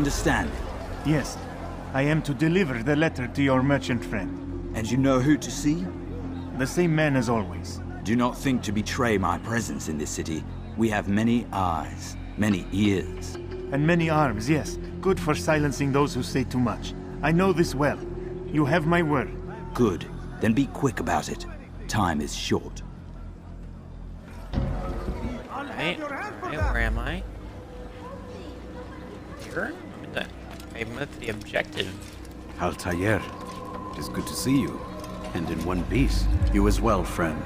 understand? Yes, I am to deliver the letter to your merchant friend. And you know who to see? The same man as always. Do not think to betray my presence in this city. We have many eyes, many ears. And many arms, yes. Good for silencing those who say too much. I know this well. You have my word. Good. Then be quick about it. Time is short. Right, where am I? Here? I'm at the objective. Altair, it is good to see you. And in one piece. You as well, friend.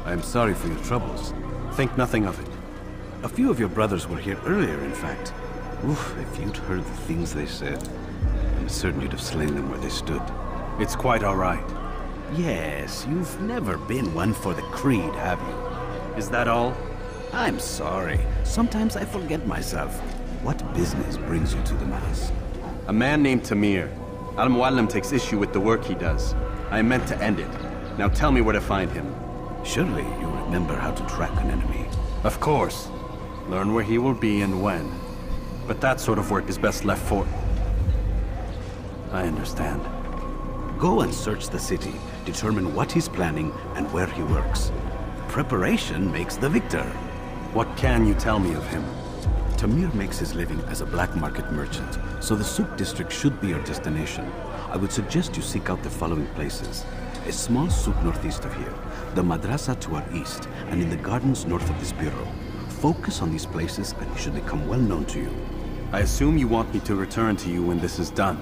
I am sorry for your troubles. Think nothing of it. A few of your brothers were here earlier, in fact. Oof, if you'd heard the things they said, I'm certain you'd have slain them where they stood. It's quite all right. Yes, you've never been one for the creed, have you? Is that all? I'm sorry. Sometimes I forget myself. What business brings you to the Mass? A man named Tamir. Al-Mualim takes issue with the work he does. I meant to end it. Now tell me where to find him. Surely you remember how to track an enemy. Of course. Learn where he will be and when. But that sort of work is best left for... I understand. Go and search the city, determine what he's planning and where he works. Preparation makes the victor. What can you tell me of him? Tamir makes his living as a black market merchant, so the Souk district should be your destination. I would suggest you seek out the following places. A small souk northeast of here, the madrasa to our east, and in the gardens north of this bureau. Focus on these places and he should become well known to you. I assume you want me to return to you when this is done.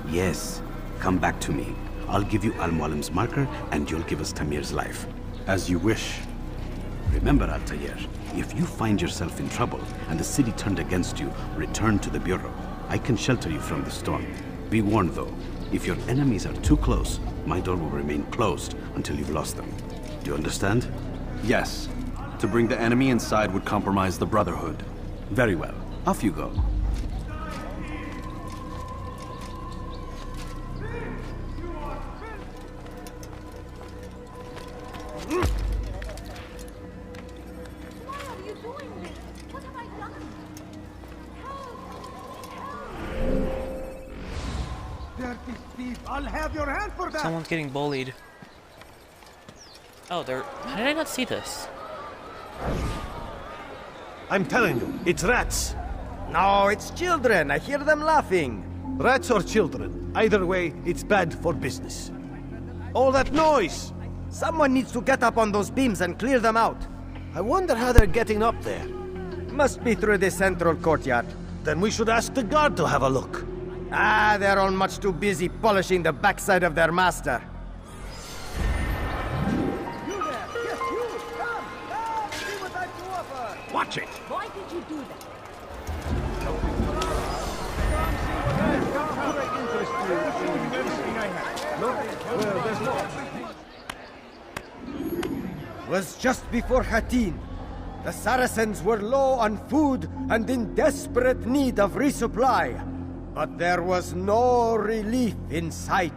Yes. Come back to me. I'll give you Al-Mualim's marker and you'll give us Tamir's life. As you wish. Remember, Altair, if you find yourself in trouble and the city turned against you, return to the bureau. I can shelter you from the storm. Be warned though, if your enemies are too close, my door will remain closed until you've lost them. Do you understand? Yes. To bring the enemy inside would compromise the Brotherhood. Very well. Off you go. I'll have your hand for that. Someone's getting bullied. Oh, they're... How did I not see this? I'm telling you, it's rats. No, it's children. I hear them laughing. Rats or children. Either way, it's bad for business. All that noise! Someone needs to get up on those beams and clear them out. I wonder how they're getting up there. Must be through the central courtyard. Then we should ask the guard to have a look. Ah, they're all much too busy polishing the backside of their master. You there! Yes, you! Come! See what I've to offer! Watch it! Why did you do that? Was just before Hattin. The Saracens were low on food and in desperate need of resupply. But there was no relief in sight.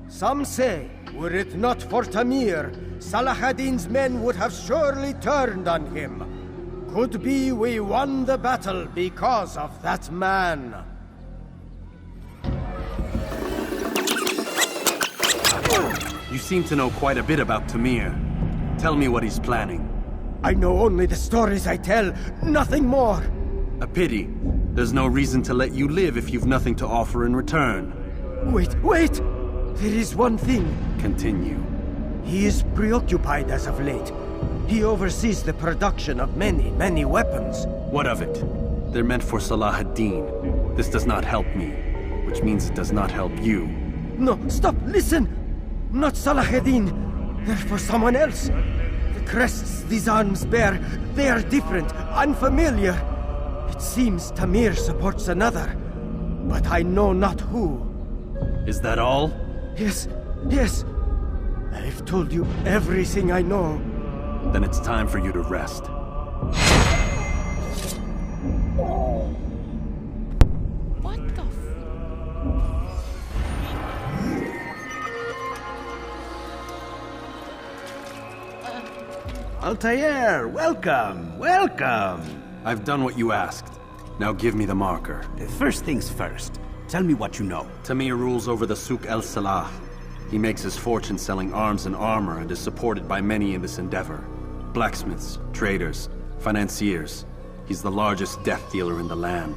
Some say, were it not for Tamir, Salah ad-Din's men would have surely turned on him. Could be we won the battle because of that man. You seem to know quite a bit about Tamir. Tell me what he's planning. I know only the stories I tell, nothing more. A pity. There's no reason to let you live if you've nothing to offer in return. Wait! There is one thing. Continue. He is preoccupied as of late. He oversees the production of many weapons. What of it? They're meant for Salah ad-Din. This does not help me, which means it does not help you. No, stop, listen! Not Salah ad-Din. They're for someone else. The crests these arms bear, they are different, unfamiliar. It seems Tamir supports another, but I know not who. Is that all? Yes. I've told you everything I know. Then it's time for you to rest. What the Altair, welcome! I've done what you asked. Now give me the marker. First things first. Tell me what you know. Tamir rules over the Souk El Salah. He makes his fortune selling arms and armor and is supported by many in this endeavor. Blacksmiths, traders, financiers. He's the largest death dealer in the land.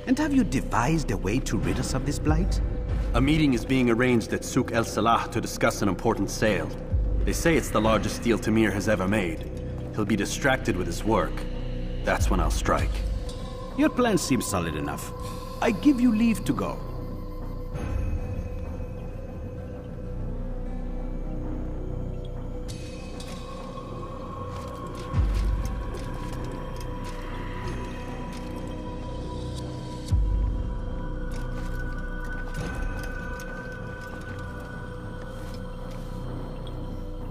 And have you devised a way to rid us of this blight? A meeting is being arranged at Souk El Salah to discuss an important sale. They say it's the largest deal Tamir has ever made. He'll be distracted with his work. That's when I'll strike. Your plan seems solid enough. I give you leave to go.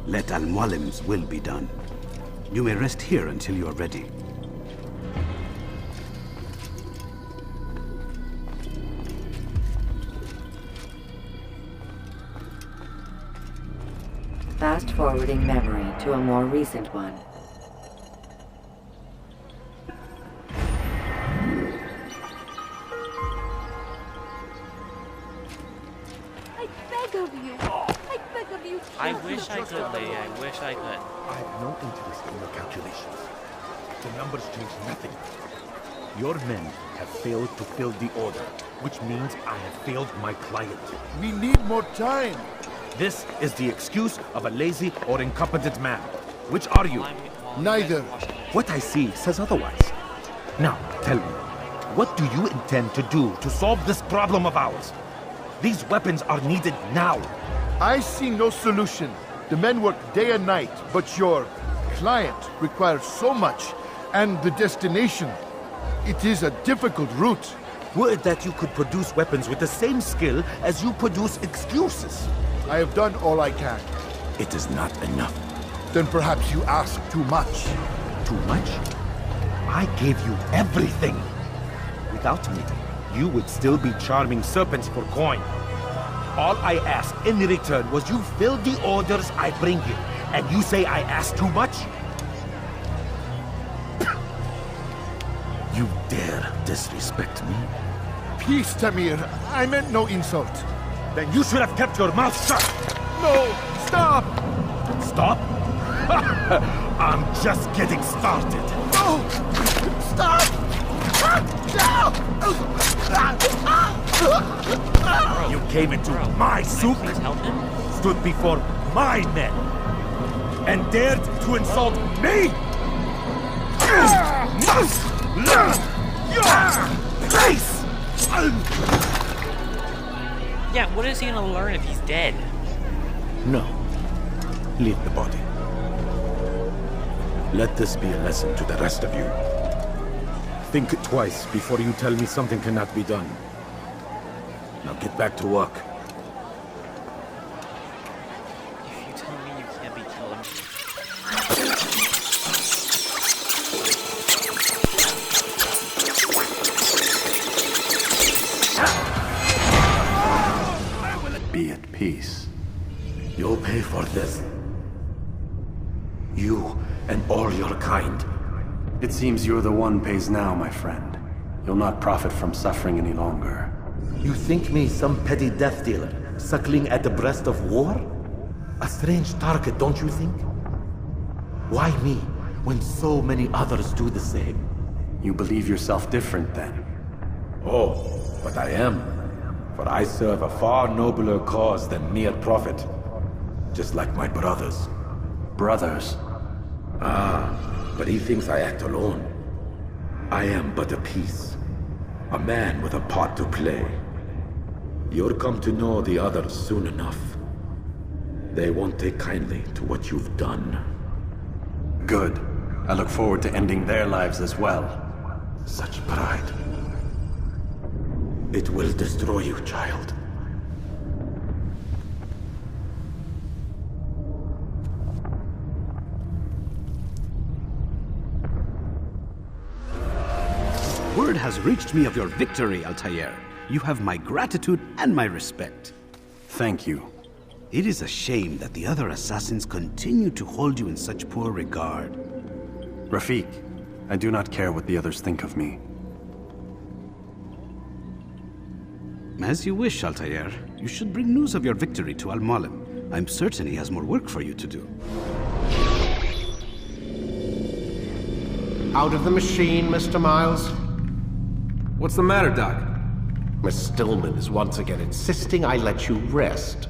Let Al-Mualim's will be done. You may rest here until you are ready. Fast-forwarding memory to a more recent one. I beg of you! I beg of you! I wish I could, Lady. I wish I could. I have no interest in your calculations. The numbers change nothing. Your men have failed to fill the order, which means I have failed my client. We need more time. This is the excuse of a lazy or incompetent man. Which are you? Neither. What I see says otherwise. Now, tell me, what do you intend to do to solve this problem of ours? These weapons are needed now. I see no solution. The men work day and night, but your client requires so much, and the destination. It is a difficult route. Were it that you could produce weapons with the same skill as you produce excuses. I have done all I can. It is not enough. Then perhaps you ask too much. Too much? I gave you everything. Without me, you would still be charming serpents for coin. All I ask in return was you fill the orders I bring you. And you say I ask too much? You dare disrespect me? Peace, Tamir. I meant no insult. Then you should have kept your mouth shut! No! Stop! Stop? I'm just getting started. No! Stop! You came into my souk, stood before my men, and dared to insult me! Must learn your place! Yeah, what is he gonna learn if he's dead? No. Leave the body. Let this be a lesson to the rest of you. Think twice before you tell me something cannot be done. Now get back to work. If you tell me you can't be killed, Be at peace. You'll pay for this. You and all your kind. It seems you're the one pays now, my friend. You'll not profit from suffering any longer. You think me some petty death dealer, suckling at the breast of war? A strange target, don't you think? Why me, when so many others do the same? You believe yourself different, then? Oh, but I am. For I serve a far nobler cause than mere profit. Just like my brothers. Brothers? Ah, but he thinks I act alone. I am but a piece. A man with a part to play. You'll come to know the others soon enough. They won't take kindly to what you've done. Good. I look forward to ending their lives as well. Such pride. It will destroy you, child. Word has reached me of your victory, Altair. You have my gratitude and my respect. Thank you. It is a shame that the other assassins continue to hold you in such poor regard. Rafik, I do not care what the others think of me. As you wish, Altair. You should bring news of your victory to Al-Mualim. I'm certain he has more work for you to do. Out of the machine, Mr. Miles. What's the matter, Doc? Miss Stillman is once again insisting I let you rest.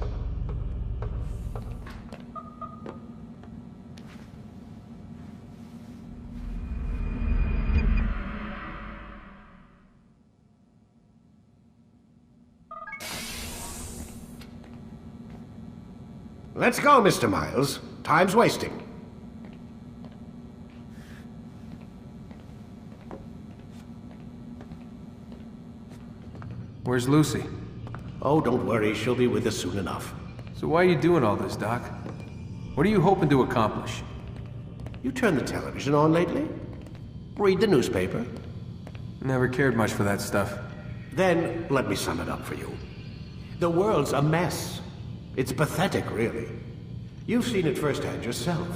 Let's go, Mr. Miles. Time's wasting. Where's Lucy? Oh, don't worry. She'll be with us soon enough. So why are you doing all this, Doc? What are you hoping to accomplish? You turned the television on lately? Read the newspaper? Never cared much for that stuff. Then, let me sum it up for you. The world's a mess. It's pathetic, really. You've seen it firsthand yourself.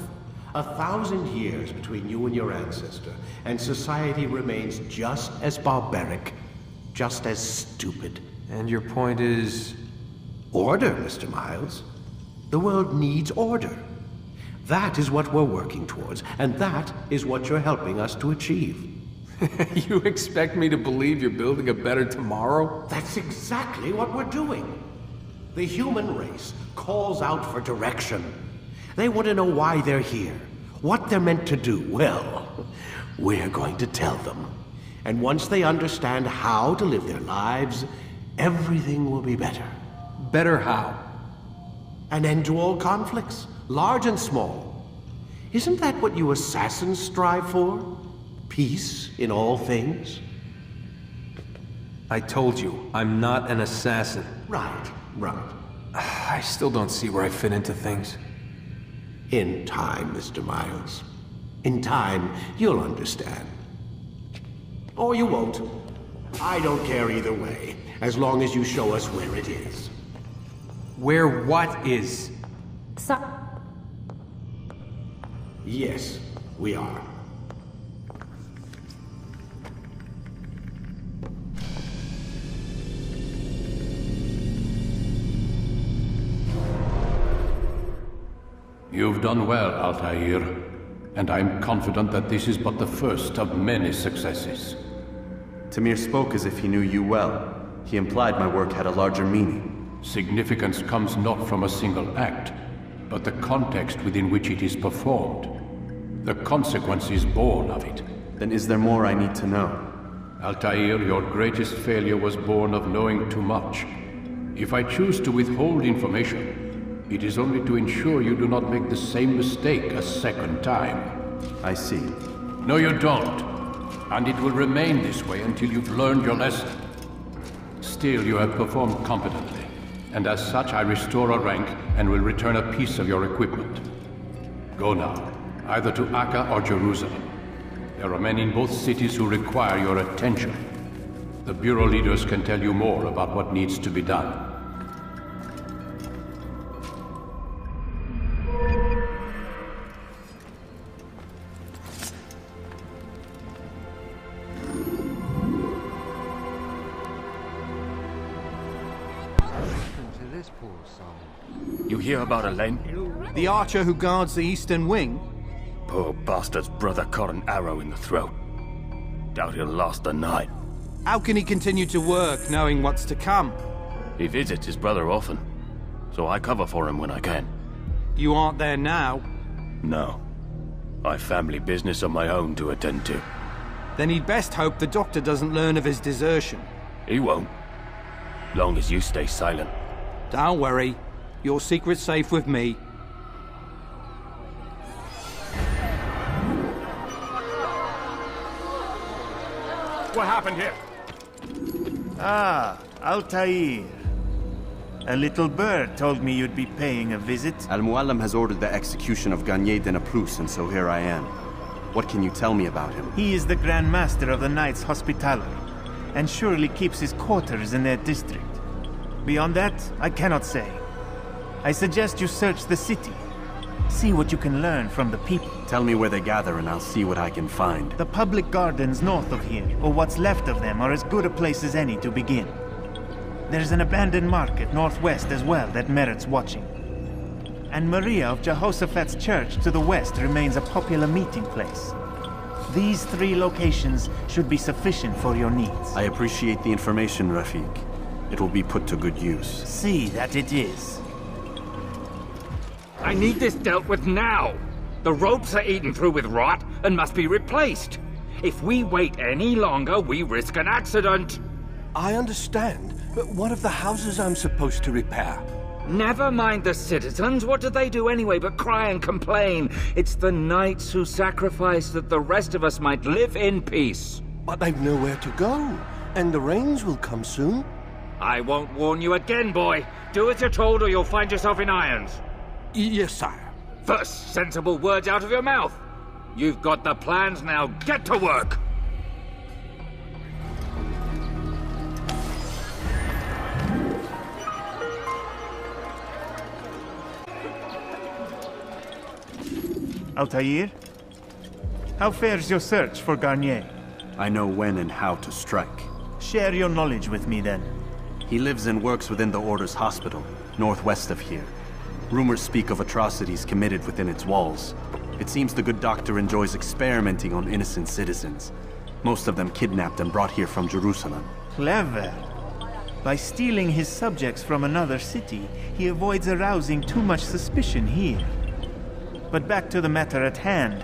1,000 years between you and your ancestor, and society remains just as barbaric, just as stupid. And your point is? Order, Mr. Miles. The world needs order. That is what we're working towards, and that is what you're helping us to achieve. You expect me to believe you're building a better tomorrow? That's exactly what we're doing. The human race calls out for direction. They want to know why they're here, what they're meant to do. Well, we're going to tell them. And once they understand how to live their lives, everything will be better. Better how? An end to all conflicts, large and small. Isn't that what you assassins strive for? Peace in all things? I told you, I'm not an assassin. Right. I still don't see where I fit into things. In time, Mr. Miles. In time, you'll understand. Or you won't. I don't care either way, as long as you show us where it is. Where what is? Yes, we are. You've done well, Altair, and I'm confident that this is but the first of many successes. Tamir spoke as if he knew you well. He implied my work had a larger meaning. Significance comes not from a single act, but the context within which it is performed. The consequences born of it. Then is there more I need to know? Altair, your greatest failure was born of knowing too much. If I choose to withhold information, it is only to ensure you do not make the same mistake a second time. I see. No, you don't. And it will remain this way until you've learned your lesson. Still, you have performed competently, and as such I restore a rank and will return a piece of your equipment. Go now, either to Acre or Jerusalem. There are men in both cities who require your attention. The Bureau leaders can tell you more about what needs to be done. You hear about Elaine? The archer who guards the eastern wing? Poor bastard's brother caught an arrow in the throat. Doubt he'll last the night. How can he continue to work, knowing what's to come? He visits his brother often, so I cover for him when I can. You aren't there now? No. I've family business of my own to attend to. Then he'd best hope the doctor doesn't learn of his desertion. He won't. Long as you stay silent. Don't worry. Your secret's safe with me. What happened here? Ah, Altair. A little bird told me you'd be paying a visit. Al-Mualim has ordered the execution of Garnier de Naplouse, and so here I am. What can you tell me about him? He is the Grand Master of the Knights Hospitaller, and surely keeps his quarters in their district. Beyond that, I cannot say. I suggest you search the city. See what you can learn from the people Tell me where they gather and I'll see what I can find. The public gardens north of here, or what's left of them, are as good a place as any to begin. There's an abandoned market northwest as well that merits watching. And Maria of Jehoshaphat's church to the west remains a popular meeting place. These 3 locations should be sufficient for your needs. I appreciate the information, Rafik. It will be put to good use. See that it is. I need this dealt with now! The ropes are eaten through with rot and must be replaced. If we wait any longer, we risk an accident. I understand, but what of the houses I'm supposed to repair? Never mind the citizens. What do they do anyway but cry and complain? It's the knights who sacrifice that the rest of us might live in peace. But they've nowhere to go, and the rains will come soon. I won't warn you again, boy. Do as you're told or you'll find yourself in irons. Yes, sire. First sensible words out of your mouth. You've got the plans, now get to work! Altair? How fares your search for Garnier? I know when and how to strike. Share your knowledge with me then. He lives and works within the Order's hospital, northwest of here. Rumors speak of atrocities committed within its walls. It seems the good doctor enjoys experimenting on innocent citizens. Most of them kidnapped and brought here from Jerusalem. Clever. By stealing his subjects from another city, he avoids arousing too much suspicion here. But back to the matter at hand.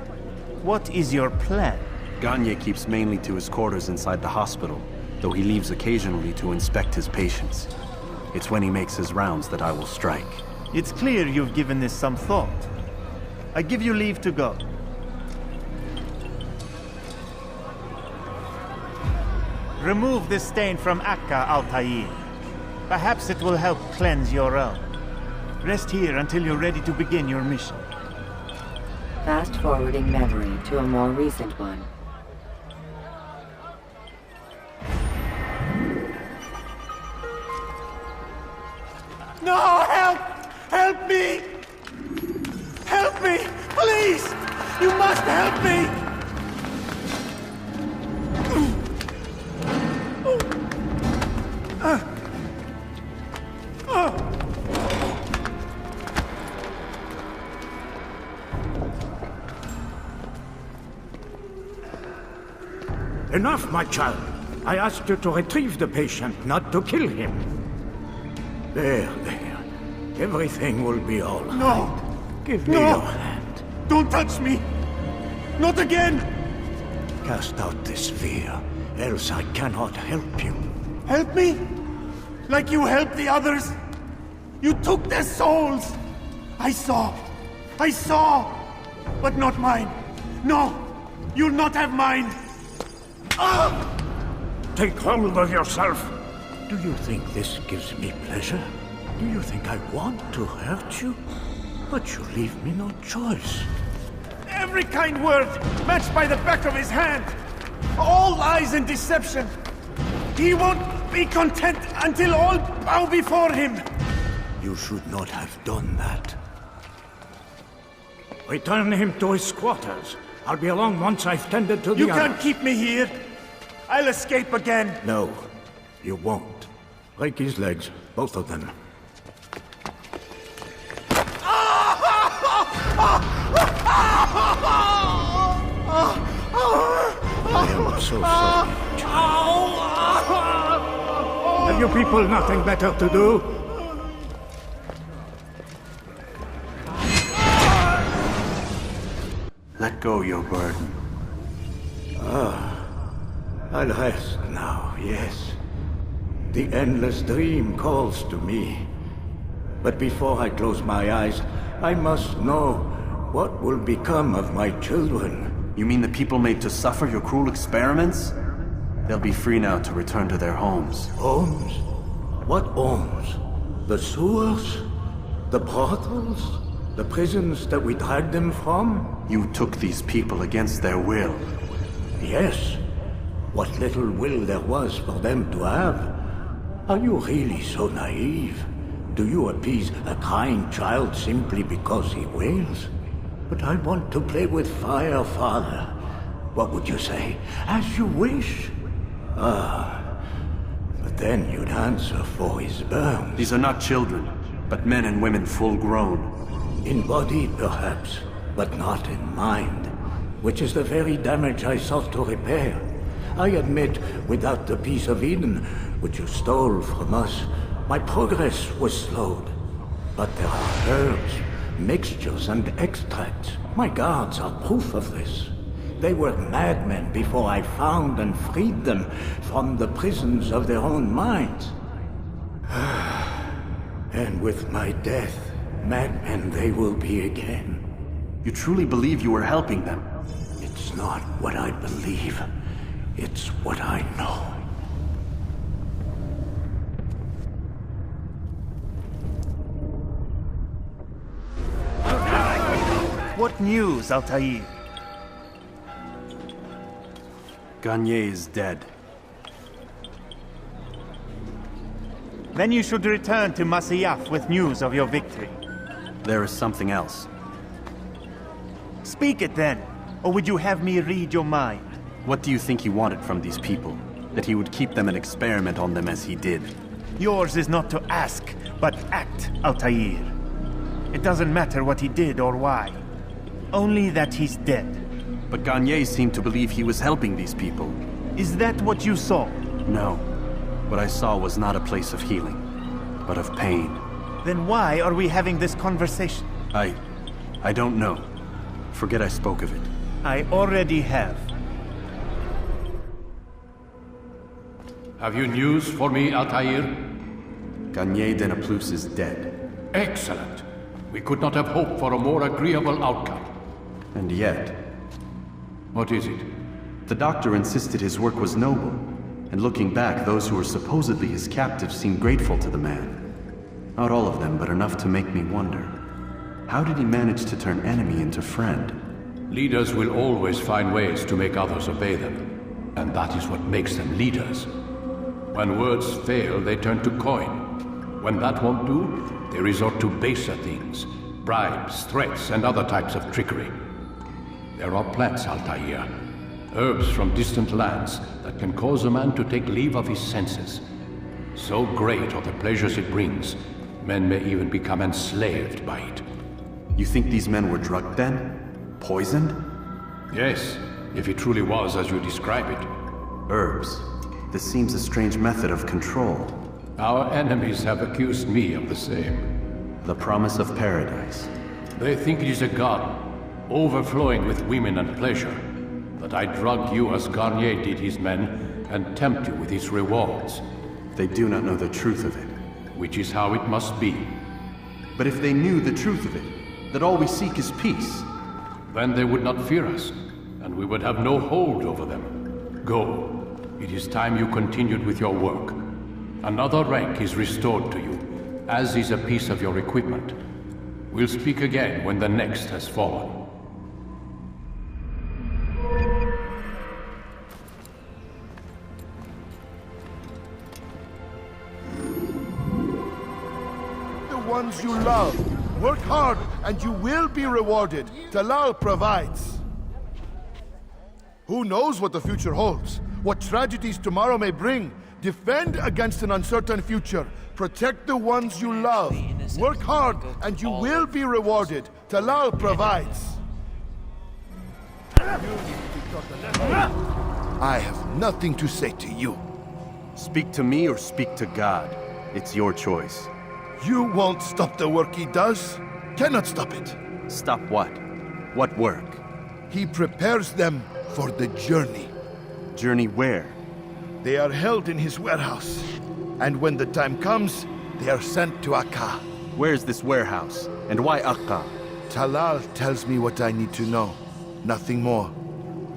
What is your plan? Garnier keeps mainly to his quarters inside the hospital, though he leaves occasionally to inspect his patients. It's when he makes his rounds that I will strike. It's clear you've given this some thought. I give you leave to go. Remove this stain from Akka, Altair. Perhaps it will help cleanse your own. Rest here until you're ready to begin your mission. Fast-forwarding memory to a more recent one. No, help! Help me! Help me! Please! You must help me! Enough, my child. I asked you to retrieve the patient, not to kill him. There. Everything will be all right. No! Give me your hand. Don't touch me! Not again! Cast out this fear, else I cannot help you. Help me? Like you helped the others? You took their souls! I saw! But not mine! No! You'll not have mine! Ah! Take hold of yourself! Do you think this gives me pleasure? Do you think I want to hurt you? But you leave me no choice. Every kind word matched by the back of his hand! All lies and deception! He won't be content until all bow before him! You should not have done that. Return him to his quarters. I'll be along once I've tended to the You can't keep me here! I'll escape again! No, you won't. Break his legs, both of them. I am so sorry. Have you people nothing better to do? Let go your burden. I'll rest now, yes. The endless dream calls to me. But before I close my eyes, I must know what will become of my children. You mean the people made to suffer your cruel experiments? They'll be free now to return to their homes. Homes? What homes? The sewers? The brothels? The prisons that we dragged them from? You took these people against their will. Yes. What little will there was for them to have. Are you really so naive? Do you appease a kind child simply because he wails? But I want to play with fire, Father. What would you say? As you wish. But then you'd answer for his burns. These are not children, but men and women full grown. In body, perhaps, but not in mind. Which is the very damage I sought to repair. I admit, without the piece of Eden, which you stole from us, my progress was slowed. But there are herbs, mixtures, and extracts. My guards are proof of this. They were madmen before I found and freed them from the prisons of their own minds. And with my death, madmen they will be again. You truly believe you were helping them? It's not what I believe. It's what I know. What news, Altair? Garnier is dead. Then you should return to Masyaf with news of your victory. There is something else. Speak it then, or would you have me read your mind? What do you think he wanted from these people? That he would keep them and experiment on them as he did? Yours is not to ask, but act, Altair. It doesn't matter what he did or why. Only that he's dead. But Garnier seemed to believe he was helping these people. Is that what you saw? No. What I saw was not a place of healing, but of pain. Then why are we having this conversation? I don't know. Forget I spoke of it. I already have. Have you news for me, Altair? Garnier de Naplouse is dead. Excellent. We could not have hoped for a more agreeable outcome. And yet... What is it? The doctor insisted his work was noble, and looking back, those who were supposedly his captives seemed grateful to the man. Not all of them, but enough to make me wonder. How did he manage to turn enemy into friend? Leaders will always find ways to make others obey them, and that is what makes them leaders. When words fail, they turn to coin. When that won't do, they resort to baser things, bribes, threats, and other types of trickery. There are plants, Altair, herbs from distant lands that can cause a man to take leave of his senses. So great are the pleasures it brings, men may even become enslaved by it. You think these men were drugged then? Poisoned? Yes, if it truly was as you describe it. Herbs. This seems a strange method of control. Our enemies have accused me of the same. The promise of paradise. They think it is a garden, overflowing with women and pleasure. That I drug you as Garnier did his men, and tempt you with his rewards. They do not know the truth of it. Which is how it must be. But if they knew the truth of it, that all we seek is peace... Then they would not fear us, and we would have no hold over them. Go. It is time you continued with your work. Another rank is restored to you, as is a piece of your equipment. We'll speak again when the next has fallen. The ones you love. Work hard, and you will be rewarded. Talal provides. Who knows what the future holds? What tragedies tomorrow may bring? Defend against an uncertain future. Protect the ones you love. Work hard, and you will be rewarded. Talal provides. I have nothing to say to you. Speak to me or speak to God. It's your choice. You won't stop the work he does. Cannot stop it. Stop what? What work? He prepares them for the journey. Journey where? They are held in his warehouse. And when the time comes, they are sent to Akka. Where's this warehouse? And why Akka? Talal tells me what I need to know. Nothing more.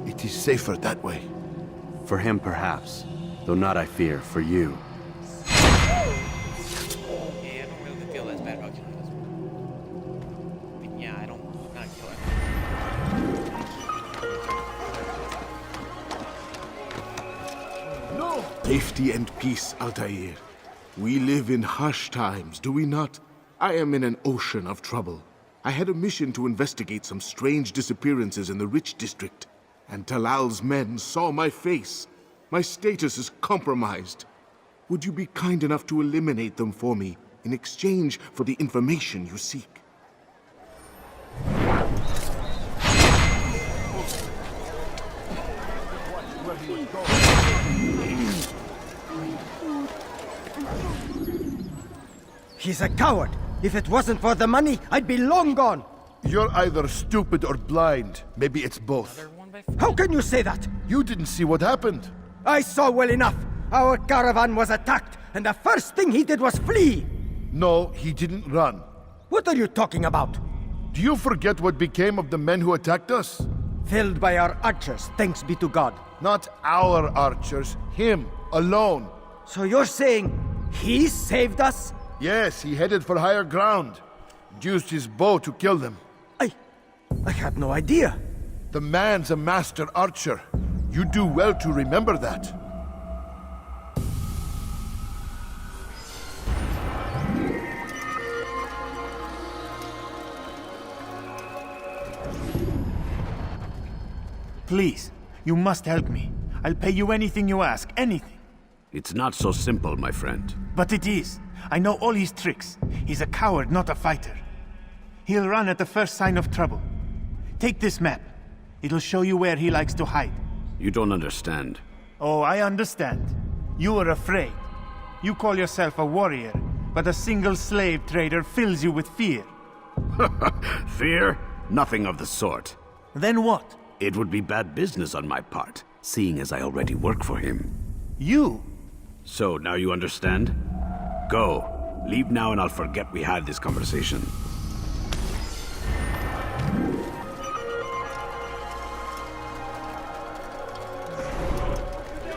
It is safer that way. For him, perhaps. Though not, I fear, for you. Safety and peace, Altair. We live in harsh times, do we not? I am in an ocean of trouble. I had a mission to investigate some strange disappearances in the Rich District, and Talal's men saw my face. My status is compromised. Would you be kind enough to eliminate them for me in exchange for the information you seek? He's a coward. If it wasn't for the money, I'd be long gone. You're either stupid or blind. Maybe it's both. How can you say that? You didn't see what happened. I saw well enough. Our caravan was attacked, and the first thing he did was flee. No, he didn't run. What are you talking about? Do you forget what became of the men who attacked us? Felled by our archers, thanks be to God. Not our archers, him, alone. So you're saying he saved us? Yes, he headed for higher ground. Used his bow to kill them. I had no idea. The man's a master archer. You do well to remember that. Please, you must help me. I'll pay you anything you ask, anything. It's not so simple, my friend. But it is. I know all his tricks. He's a coward, not a fighter. He'll run at the first sign of trouble. Take this map. It'll show you where he likes to hide. You don't understand. Oh, I understand. You are afraid. You call yourself a warrior, but a single slave trader fills you with fear. Fear? Nothing of the sort. Then what? It would be bad business on my part, seeing as I already work for him. You? So, now you understand? Go. Leave now and I'll forget we had this conversation.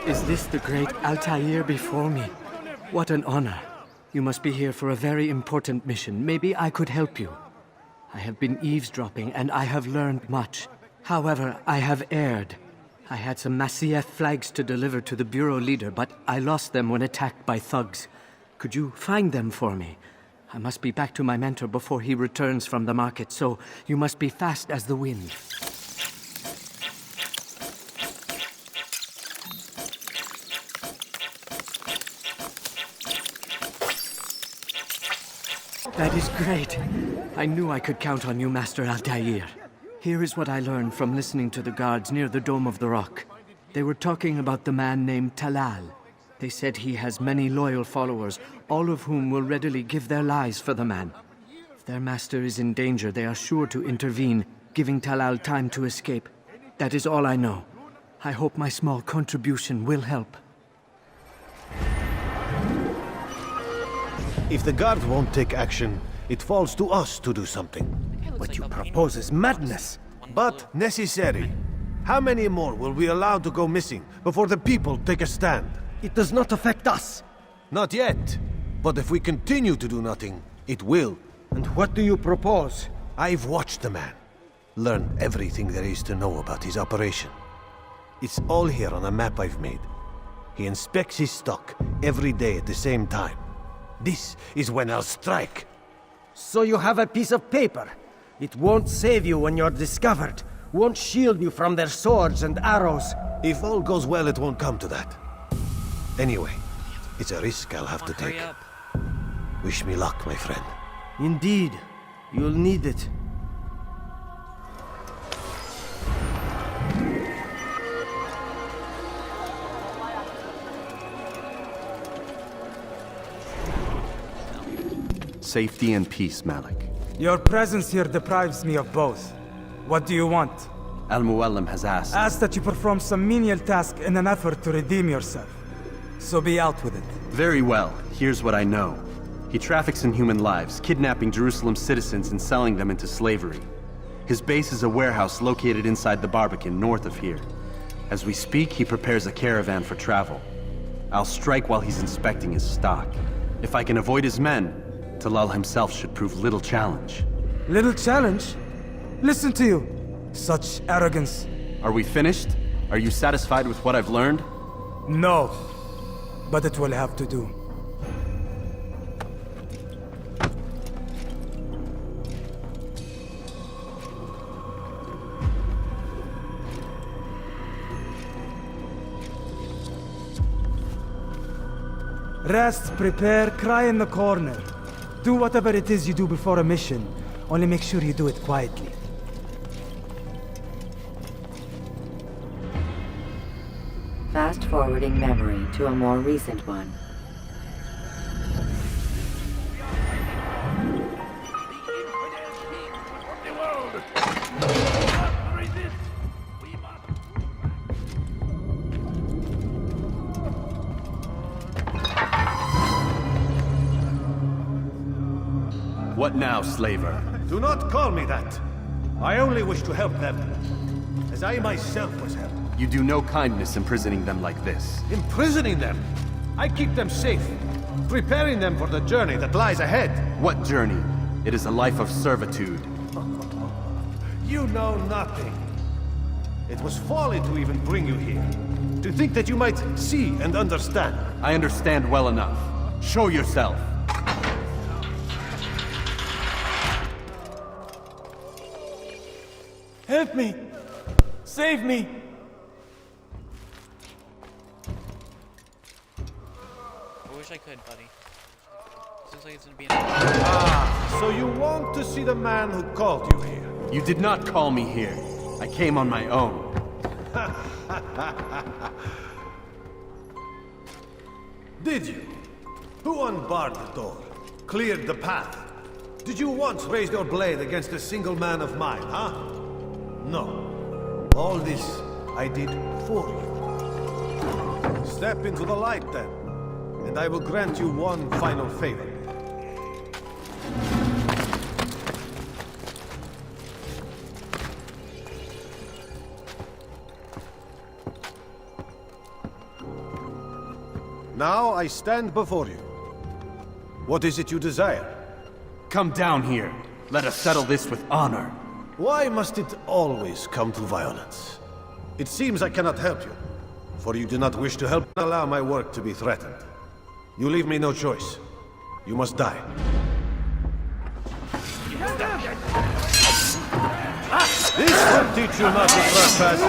Is this the great Altair before me? What an honor. You must be here for a very important mission. Maybe I could help you. I have been eavesdropping and I have learned much. However, I have erred. I had some Masyaf flags to deliver to the Bureau leader, but I lost them when attacked by thugs. Could you find them for me? I must be back to my mentor before he returns from the market, so you must be fast as the wind. That is great. I knew I could count on you, Master Altair. Here is what I learned from listening to the guards near the Dome of the Rock. They were talking about the man named Talal. They said he has many loyal followers, all of whom will readily give their lives for the man. If their master is in danger, they are sure to intervene, giving Talal time to escape. That is all I know. I hope my small contribution will help. If the guard won't take action, it falls to us to do something. What you propose is madness. But necessary. How many more will we allow to go missing before the people take a stand? It does not affect us. Not yet. But if we continue to do nothing, it will. And what do you propose? I've watched the man. Learned everything there is to know about his operation. It's all here on a map I've made. He inspects his stock every day at the same time. This is when I'll strike. So you have a piece of paper. It won't save you when you're discovered. Won't shield you from their swords and arrows. If all goes well, it won't come to that. Anyway, it's a risk I'll have to take. Wish me luck, my friend. Indeed. You'll need it. Safety and peace, Malik. Your presence here deprives me of both. What do you want? Al-Muallim has asked. Ask that you perform some menial task in an effort to redeem yourself. So be out with it. Very well. Here's what I know. He traffics in human lives, kidnapping Jerusalem citizens and selling them into slavery. His base is a warehouse located inside the Barbican, north of here. As we speak, he prepares a caravan for travel. I'll strike while he's inspecting his stock. If I can avoid his men, Talal himself should prove little challenge. Little challenge? Listen to you. Such arrogance. Are we finished? Are you satisfied with what I've learned? No. But it will have to do. Rest, prepare, cry in the corner. Do whatever it is you do before a mission. Only make sure you do it quietly. Fast-forwarding memory to a more recent one. What now, slaver? Do not call me that. I only wish to help them, as I myself was helped. You do no kindness imprisoning them like this. Imprisoning them? I keep them safe, preparing them for the journey that lies ahead. What journey? It is a life of servitude. You know nothing. It was folly to even bring you here. To think that you might see and understand. I understand well enough. Show yourself. Help me! Save me! I wish I could, buddy. Seems like it's gonna be So you want to see the man who called you here? You did not call me here. I came on my own. Did you? Who unbarred the door? Cleared the path? Did you once raise your blade against a single man of mine, huh? No. All this I did for you. Step into the light then, and I will grant you one final favor. Now I stand before you. What is it you desire? Come down here. Let us settle this with honor. Why must it always come to violence? It seems I cannot help you, for you do not wish to help allow my work to be threatened. You leave me no choice. You must die. This will teach you not to trespass.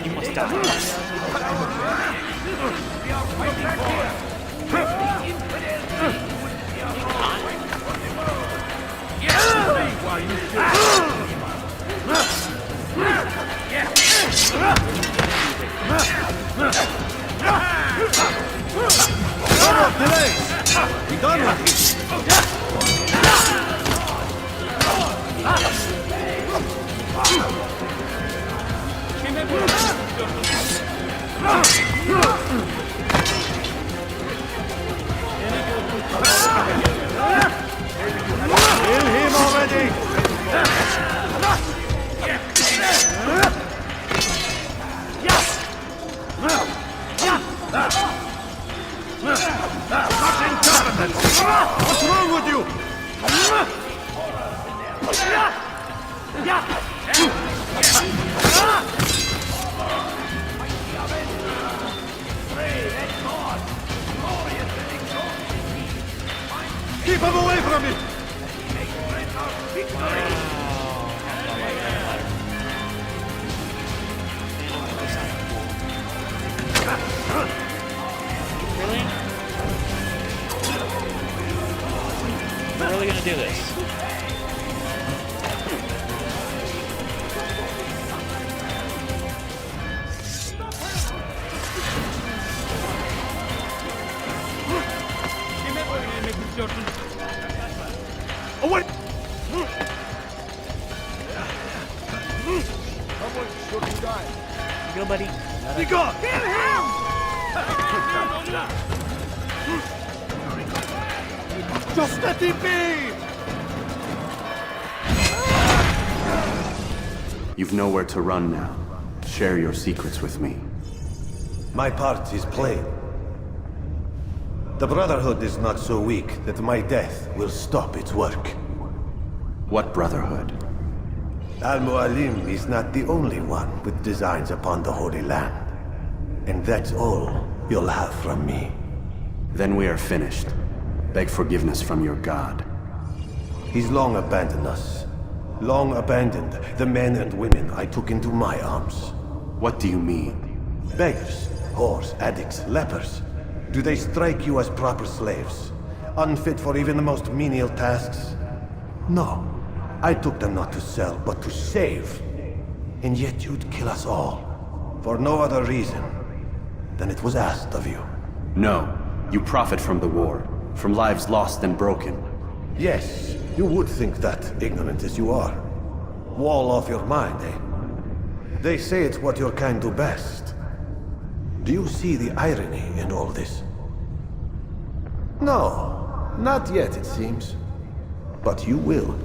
You must die. Be done with this. Kill him already! What's wrong with you? Keep him away from me! Really? We're really gonna do this? Oh, what? Someone should die. Go, buddy. Be gone! Kill him! Just let him be! You've nowhere to run now. Share your secrets with me. My part is plain. The Brotherhood is not so weak that my death will stop its work. What Brotherhood? Al-Mualim is not the only one with designs upon the Holy Land. And that's all you'll have from me. Then we are finished. Beg forgiveness from your god. He's long abandoned us. Long abandoned the men and women I took into my arms. What do you mean? Beggars, whores, addicts, lepers. Do they strike you as proper slaves? Unfit for even the most menial tasks? No. I took them not to sell, but to save. And yet you'd kill us all. For no other reason than it was asked of you. No. You profit from the war. From lives lost and broken. Yes, you would think that, ignorant as you are. Wall off your mind, eh? They say it's what your kind do best. Do you see the irony in all this? No, not yet, it seems. But you will.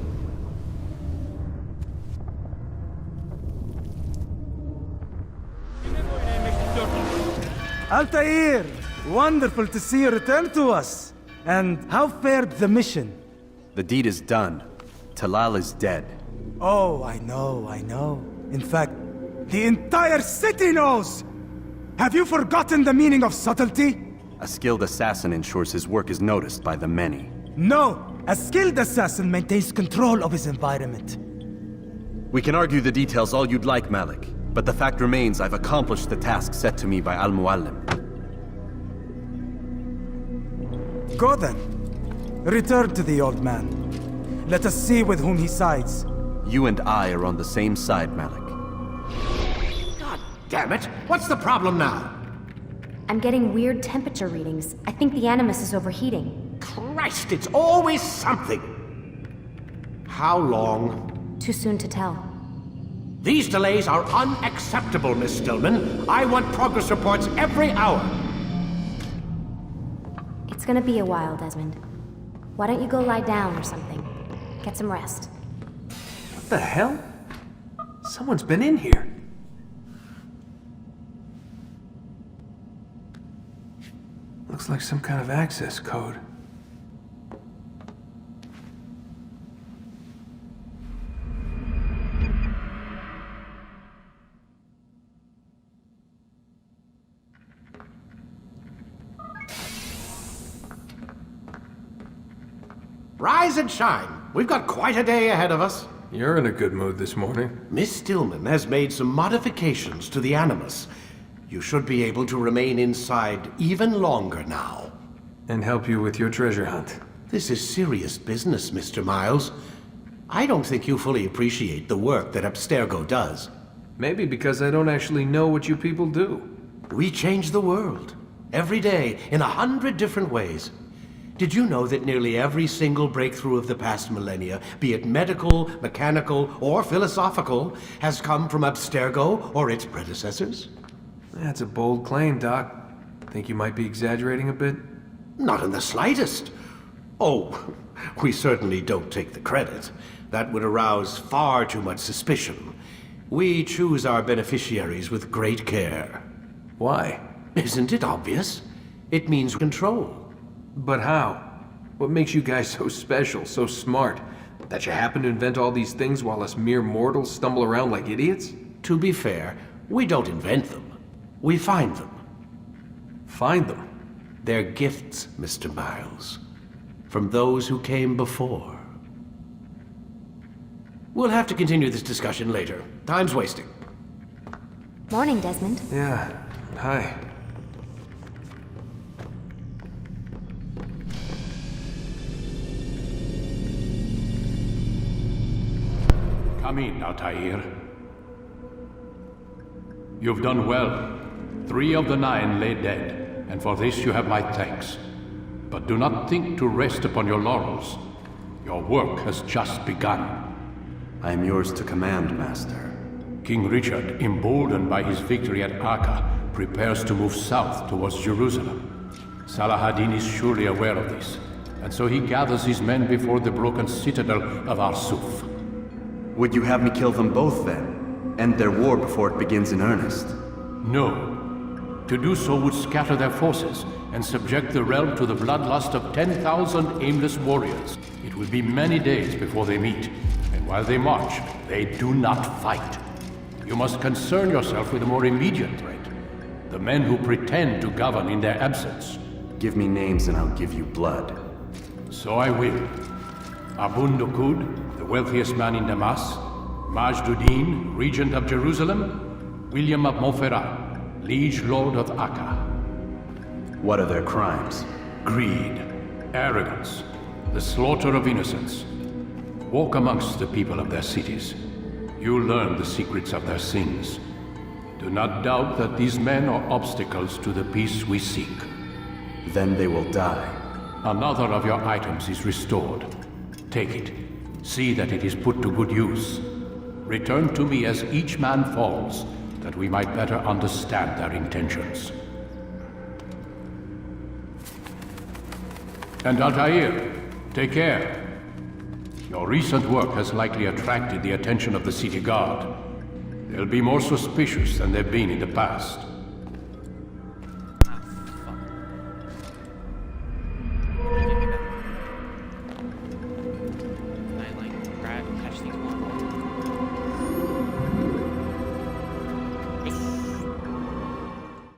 Altair! Wonderful to see you return to us. And how fared the mission? The deed is done. Talal is dead. Oh, I know. In fact, the entire city knows! Have you forgotten the meaning of subtlety? A skilled assassin ensures his work is noticed by the many. No! A skilled assassin maintains control of his environment. We can argue the details all you'd like, Malik. But the fact remains I've accomplished the task set to me by Al-Muallim. Go then. Return to the old man. Let us see with whom he sides. You and I are on the same side, Malik. God damn it! What's the problem now? I'm getting weird temperature readings. I think the Animus is overheating. Christ, it's always something! How long? Too soon to tell. These delays are unacceptable, Miss Stillman. I want progress reports every hour. It's gonna be a while, Desmond. Why don't you go lie down or something? Get some rest. What the hell? Someone's been in here. Looks like some kind of access code. Rise and shine. We've got quite a day ahead of us. You're in a good mood this morning. Miss Stillman has made some modifications to the Animus. You should be able to remain inside even longer now. And help you with your treasure hunt. This is serious business, Mr. Miles. I don't think you fully appreciate the work that Abstergo does. Maybe because I don't actually know what you people do. We change the world. Every day, in 100 different ways. Did you know that nearly every single breakthrough of the past millennia, be it medical, mechanical, or philosophical, has come from Abstergo or its predecessors? That's a bold claim, Doc. Think you might be exaggerating a bit? Not in the slightest. Oh, we certainly don't take the credit. That would arouse far too much suspicion. We choose our beneficiaries with great care. Why? Isn't it obvious? It means control. But how? What makes you guys so special, so smart? That you happen to invent all these things while us mere mortals stumble around like idiots? To be fair, we don't invent them. We find them. Find them? They're gifts, Mr. Miles. From those who came before. We'll have to continue this discussion later. Time's wasting. Morning, Desmond. Yeah. Hi. Come in, Altair. You've done well. 3 of the 9 lay dead, and for this you have my thanks. But do not think to rest upon your laurels. Your work has just begun. I am yours to command, Master. King Richard, emboldened by his victory at Acre, prepares to move south towards Jerusalem. Salah-ad-Din is surely aware of this, and so he gathers his men before the broken citadel of Arsuf. Would you have me kill them both then? End their war before it begins in earnest? No. To do so would scatter their forces and subject the realm to the bloodlust of 10,000 aimless warriors. It will be many days before they meet, and while they march, they do not fight. You must concern yourself with a more immediate threat. The men who pretend to govern in their absence. Give me names and I'll give you blood. So I will. Abun Dukud, the wealthiest man in Damas, Majduddin, regent of Jerusalem, William of Montferrat, liege lord of Acre. What are their crimes? Greed, arrogance, the slaughter of innocents. Walk amongst the people of their cities. You'll learn the secrets of their sins. Do not doubt that these men are obstacles to the peace we seek. Then they will die. Another of your items is restored. Take it. See that it is put to good use. Return to me as each man falls, that we might better understand their intentions. And Altair, take care. Your recent work has likely attracted the attention of the city guard. They'll be more suspicious than they've been in the past.